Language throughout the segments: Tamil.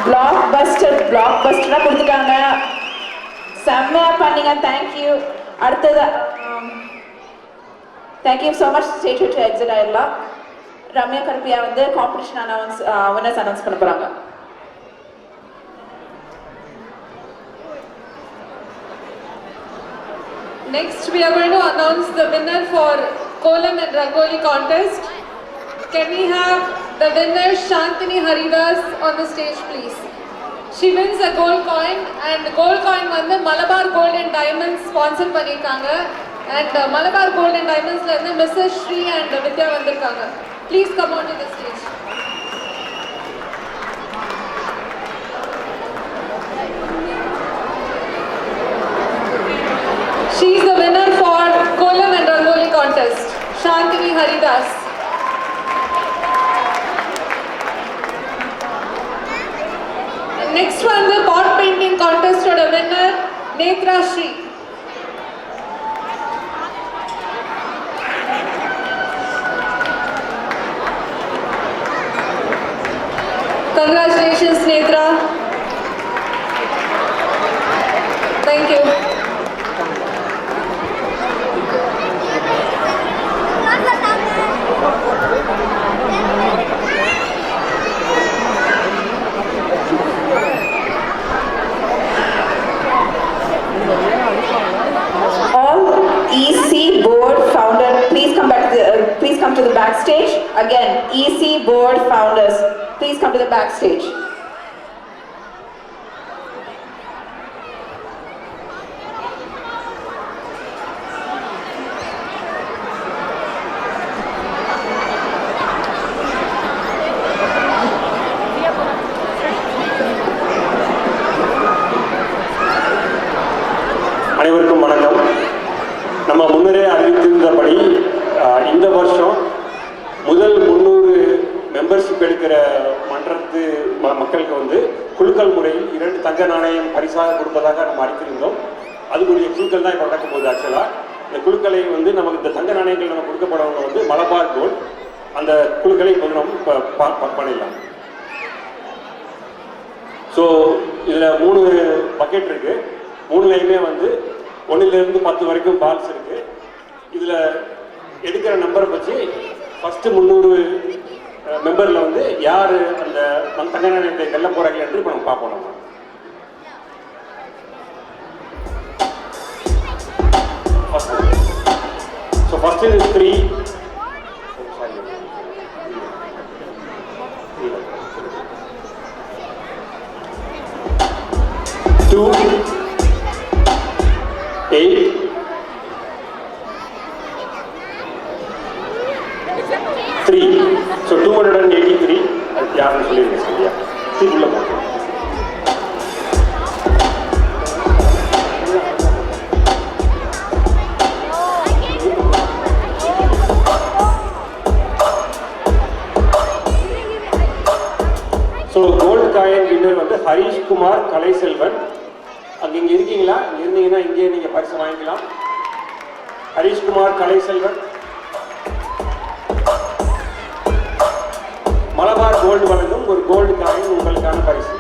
பிளாக்பஸ்டரா கொடுத்துட்டாங்க. செம்மையா பண்ணீங்க. தேங்க்யூ. அடுத்தது தேங்க்யூ ஸோ மச். ஸ்டேஜ் விட்டு எக்ஸிட் ஆயிடலாம். ரம்யா கருப்பியா வந்து காம்படிஷன் வின்னர்ஸ் அனௌன்ஸ் பண்ண போறாங்க. Next, we are going to announce the winner for Kolam and Rangoli contest. Can we have the winner Shantini Haridas on the stage, please? She wins a gold coin, and the gold coin வந்து Malabar Gold and Diamonds sponsor பண்ணிருக்காங்க. And Malabar Gold and Diamonds ல இருந்து Mrs. Shri and Vidya வந்திருக்காங்க. Please come on to the stage. She is the winner for Kolam and Rangoli contest, Shantini Haridas. And next one, the pot painting contest for the winner, Netra Shri. Congratulations, Netra. Thank you. EC board founder, please come back to please come to the backstage. Again, EC board founders, please come to the backstage. அனைவருக்கும் வணக்கம். நம்ம முன்னரே அறிவித்திருந்தபடி இந்த வருஷம் முதல் 300 மெம்பர்ஷிப் எடுக்கிற மன்றத்து மக்களுக்கு வந்து குழுக்கள் முறையில் 2 தங்க நாணயம் பரிசாக கொடுப்பதாக நம்ம அறிவித்திருந்தோம். அதுக்குரிய குழுக்கள் தான் இப்போ நடக்க போகுது. ஆக்சுவலாக இந்த குழுக்களை வந்து நமக்கு இந்த தங்க நாணயங்கள் நம்ம கொடுக்கப்படவங்க வந்து மலபார் கோல்ட். அந்த குழுக்களை இப்போ நம்ம பண்ணிடலாம். ஸோ இதில் 3 பக்கெட் இருக்குது. 3லையுமே வந்து 1லிருந்து 10 வரைக்கும் பால்ஸ் இருக்குது. இதில் எடுக்கிற நம்பரை வச்சு ஃபஸ்ட்டு 300 மெம்பரில் வந்து யார் அந்த தங்க நாணயத்தை வெல்ல போகிறாங்க என்று இப்போ நம்ம பார்ப்போம். நம்ம ஃபஸ்ட்டு 3 2 8 3. ஸோ 283 யாருன்னு சொல்லியிருக்கேன். சரியா? உள்ள போகும். ஸோ கோல்டு காயின் வின்னர் வந்து ஹரிஷ்குமார் கலைசெல்வன். அங்கே இங்கே இருக்கீங்களா? இங்கே இருந்தீங்கன்னா இங்கே நீங்கள் பரிசு வாங்கிக்கலாம். ஹரிஷ்குமார் கலைசெல்வன். மலபார் கோல்டு வழங்கும் ஒரு கோல்டு காயின் உங்களுக்கான பரிசு.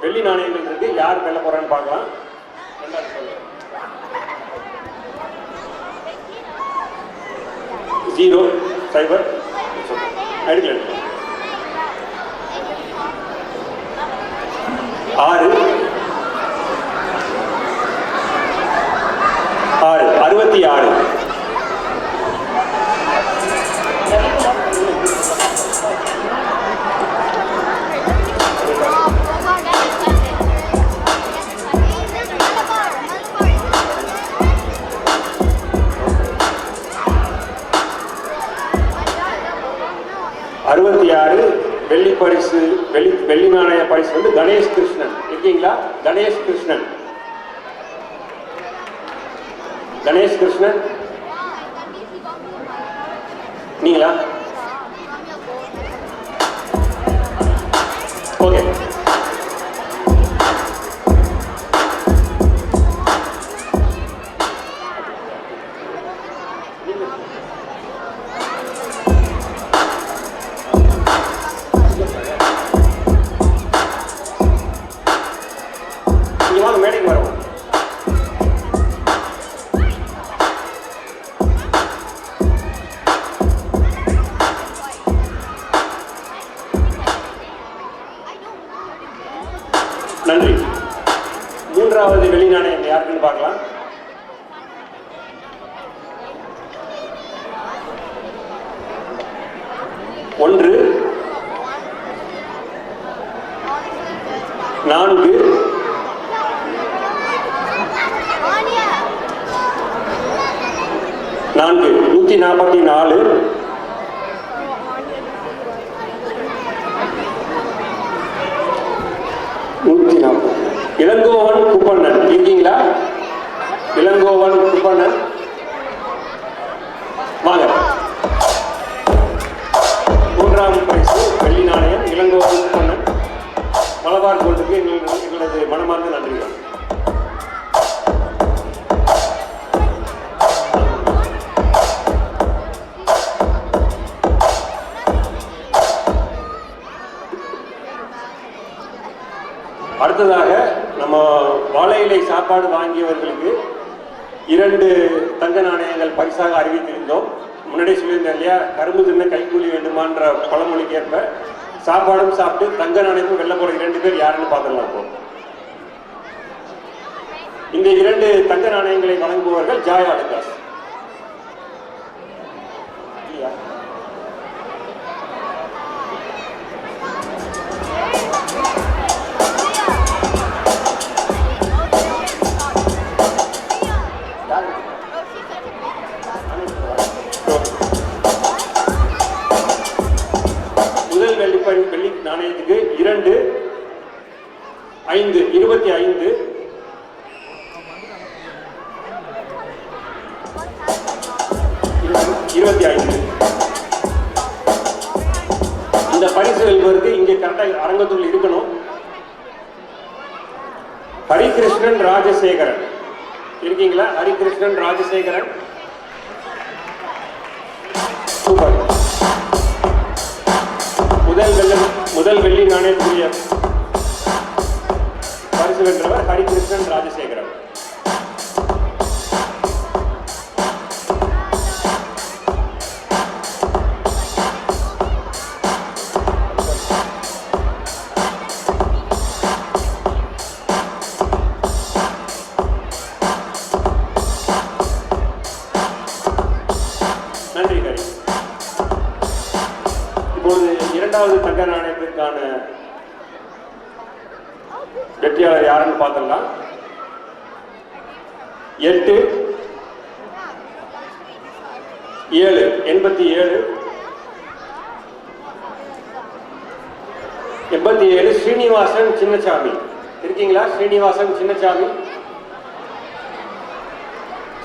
வெள்ளி நாணயங்கள் இருக்கு. யார் வெல்ல போறான்னு பார்க்கலாம். 0 0 அடிக்கல 6 66 66 வெள்ளி பரிசு. வெள்ளி நாணய பரிசு வந்து கணேஷ் கிருஷ்ணன். இருக்கீங்களா? கணேஷ் கிருஷ்ணன். கணேஷ் கிருஷ்ணன் நீங்களா? ஓகே. மேடைக்கு வரும். நன்றி. மூன்றாவது வெளிநாணயம் யாருக்குன்னு பார்க்கலாம். ஒன்று, 4, 144, 140. இளங்கோவன் குப்பண்ணன் இருக்கீங்களா? இளங்கோவன் குப்பண்ணன் வாங்க. மூன்றாம் பரிசு வெள்ளி நாணயம் இளங்கோவன் குப்பண்ணன். மலபார் கோல்டுக்கு எங்களது மனமார்ந்த நன்றிகள். அடுத்ததாக நம்ம வாழை இலை சாப்பாடு வாங்கியவர்களுக்கு 2 தங்க நாணயங்கள் பரிசாக அறிவித்திருந்தோம். முன்னாடி சொல்லியிருந்தேன் இல்லையா, கரும்பு தின்ன கைக்கூலி வேண்டுமான்ற பழமொழிக்கு ஏற்ப சாப்பாடும் சாப்பிட்டு தங்க நாணயமும் வெள்ள போட 2 பேர் யாருன்னு பார்த்துடலாம். இப்போ இந்த 2 தங்க நாணயங்களை வழங்குபவர்கள் ஜாய் ஆலுகாஸ். முதல் வெள்ளி நாணயத்துக்கு 2, 5, 25, 25. இந்த பரிசு வெல்வதற்கு இங்கே கரெக்டாக அரங்கத்துள் இருக்கணும். ஹரிகிருஷ்ணன் ராஜசேகரன் இருக்கீங்களா? ஹரிகிருஷ்ணன் ராஜசேகரன் சூப்பர். முதல் வெள்ளி நாணயத்துக்குரிய பரிசு வென்றவர் ஹரிகிருஷ்ணன் ராஜசேகரன். நன்றி ஹரி. இப்பொழுது இரண்டாவது தங்க நாணயத்திற்கான வெற்றியாளர் யாருன்னு பார்த்துடலாம். 8, 7, 87, 87 ஸ்ரீனிவாசன் சின்னசாமி இருக்கீங்களா? ஸ்ரீனிவாசன் சின்னசாமி,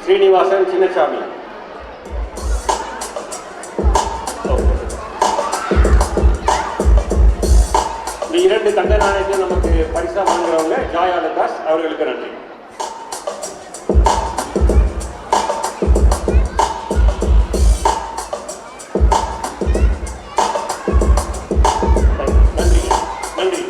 ஸ்ரீனிவாசன் சின்னசாமி. இந்த 2 தங்க நாணயத்தையும் நமக்கு பரிசா வாங்குறவங்க ஜாய் ஆலுகாஸ், அவர்களுக்கு நன்றி. நன்றி.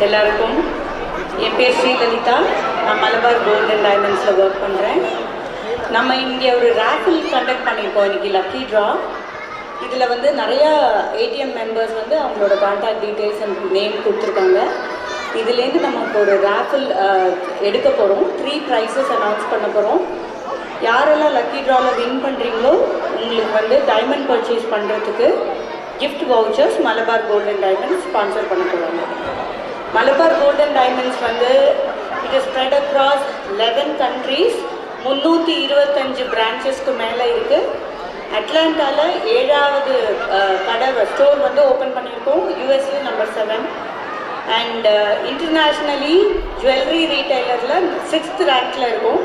எல்லாருக்கும் என் பேர் ஸ்ரீலலிதா. நான் மலபார் கோல்ட் அண்ட் டைமண்ட்ஸில் ஒர்க் பண்ணுறேன். நம்ம இங்கே ஒரு ரேஃபில் கண்டக்ட் பண்ணியிருக்கோம் இன்றைக்கி, லக்கி ட்ரா. இதில் வந்து நிறையா ஏடிஎம் மெம்பர்ஸ் வந்து அவங்களோட கான்டாக்ட் டீட்டெயில்ஸ் அண்ட் நேம் கொடுத்துருக்காங்க. இதுலேருந்து நம்ம இப்போ ஒரு ரேஃபில் எடுக்க போகிறோம். 3 ப்ரைஸஸ் அனௌன்ஸ் பண்ண போகிறோம். யாரெல்லாம் லக்கி ட்ராவில் வின் பண்ணுறீங்களோ உங்களுக்கு வந்து டைமண்ட் பர்ச்சேஸ் பண்ணுறதுக்கு gift vouchers Malabar gold and diamonds sponsor பண்ண போகிறாங்க. மலபார் கோல்ட் அண்ட் டைமண்ட்ஸ் வந்து it is spread across 11 countries, 325 பிரான்ச்சஸ்க்கு மேலே இருக்குது. அட்லாண்டாவில் 7வது கடை ஸ்டோர் வந்து ஓப்பன் பண்ணியிருக்கோம். யூஎஸ்ல நம்பர் 7 அண்ட் இன்டர்நேஷ்னலி ஜுவல்லரி ரீட்டைலரில் 6th ரேங்க்கில் இருக்கும்.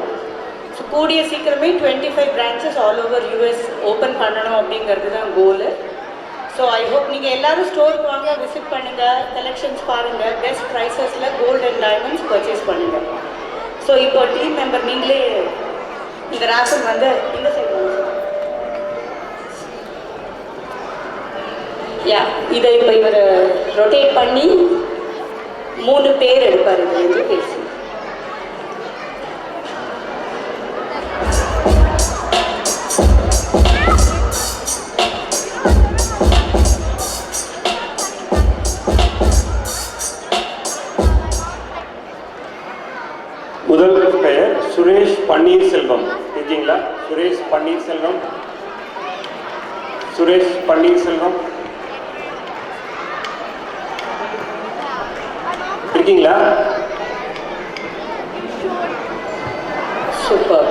ஸோ கூடிய சீக்கிரமே 25 branches all over US open பண்ணணும் அப்படிங்கிறது தான் கோலு. ஸோ ஐ ஹோப் நீங்கள் எல்லோரும் ஸ்டோருக்கு வாங்க, விசிட் பண்ணுங்கள், கலெக்ஷன்ஸ் பாருங்கள், பெஸ்ட் ப்ரைஸஸில் கோல்ட் அண்ட் டைமண்ட்ஸ் பர்ச்சேஸ் பண்ணுங்கள். ஸோ இப்போ டீம் மெம்பர் நீங்களே இந்த ரேஃபில் வந்து இந்த சைடு இதை இப்போ இவர் ரொட்டேட் பண்ணி 3 பேர் எடுப்பார். இது வந்து பேசி முதல் பெயர் சுரேஷ் பன்னீர்செல்வம். இருக்கீங்களா? சுரேஷ் பன்னீர்செல்வம். சுரேஷ் பன்னீர்செல்வம் இருக்கீங்களா? சூப்பர்.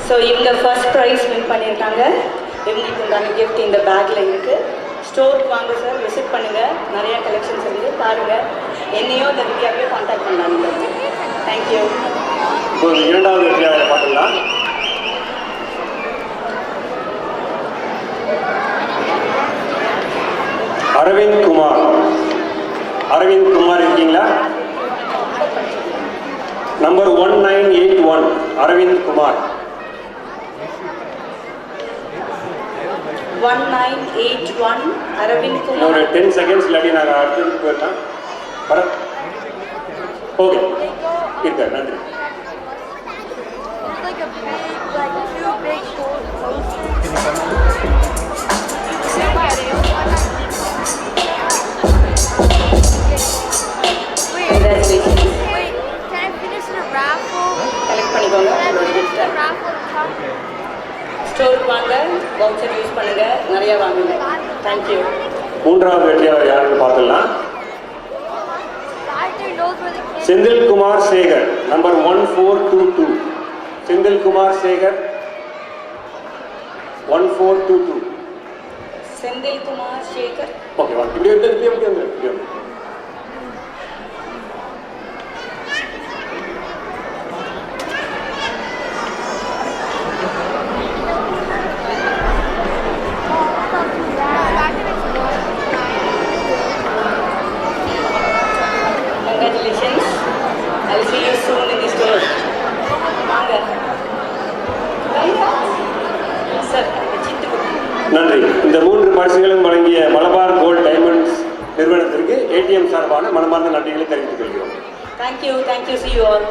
ஸோ இவங்க ஃபர்ஸ்ட் ப்ரைஸ் வின் பண்ணியிருக்காங்க. இவங்களுக்கு உண்டான கிஃப்ட் இந்த பேக்கில் இருக்குது. ஸ்டோருக்கு வாங்க சார், விசிட் பண்ணுங்கள், நிறையா கலெக்ஷன்ஸ் இருக்குது, பாருங்கள். என்னையோ இந்த வித்யாவையோ கான்டாக்ட் பண்ணாங்க. தேங்க்யூ. இப்போ 2வது வெற்றியாளரை பார்க்கலாம். அரவிந்த் குமார். அரவிந்த் குமார் இருக்கீங்களா? நம்பர் 1981 அரவிந்த் குமார். 1981 அரவிந்த் குமார். ஒரு 10 seconds இல்லாட்டி நாங்கள் அடுத்து போயிடலாம். பரத் ஓகே இருக்க நன்றி. It's like a big, like 2 big posters. Congratulations. Wait, can I finish the raffle? Collect பண்ணிக்கோங்க Can I உங்களோட finish கிஃப்ட்டை. the raffle and talk? ஸ்டோருக்கு வாங்க, வவுச்சர் யூஸ் பண்ணுங்கள், நிறையா வாங்குங்க. தேங்க்யூ. 3வது வெற்றியாளர் யாருன்னு பார்த்துடலாம். The actor knows where the kid Senthil Kumar Sekar. Number 1422 Senthil Kumar Sekar 1422. Senthil Kumar Sekar. Okay வாங்க, இப்படி வந்து இப்படி வந்து இப்படி வந்து. Congratulations. I'll see you soon in the store. வாங்க. சார், சிட்டு நன்றி. இந்த 3 பரிசுகளும் வழங்கிய மலபார் கோல்ட் டைமண்ட்ஸ் நிறுவனத்திற்கு ஏடிஎம் சார்பான மனமார்ந்த நன்றிகளை தெரிவித்துக் கொள்கிறோம். Thank you. See you all.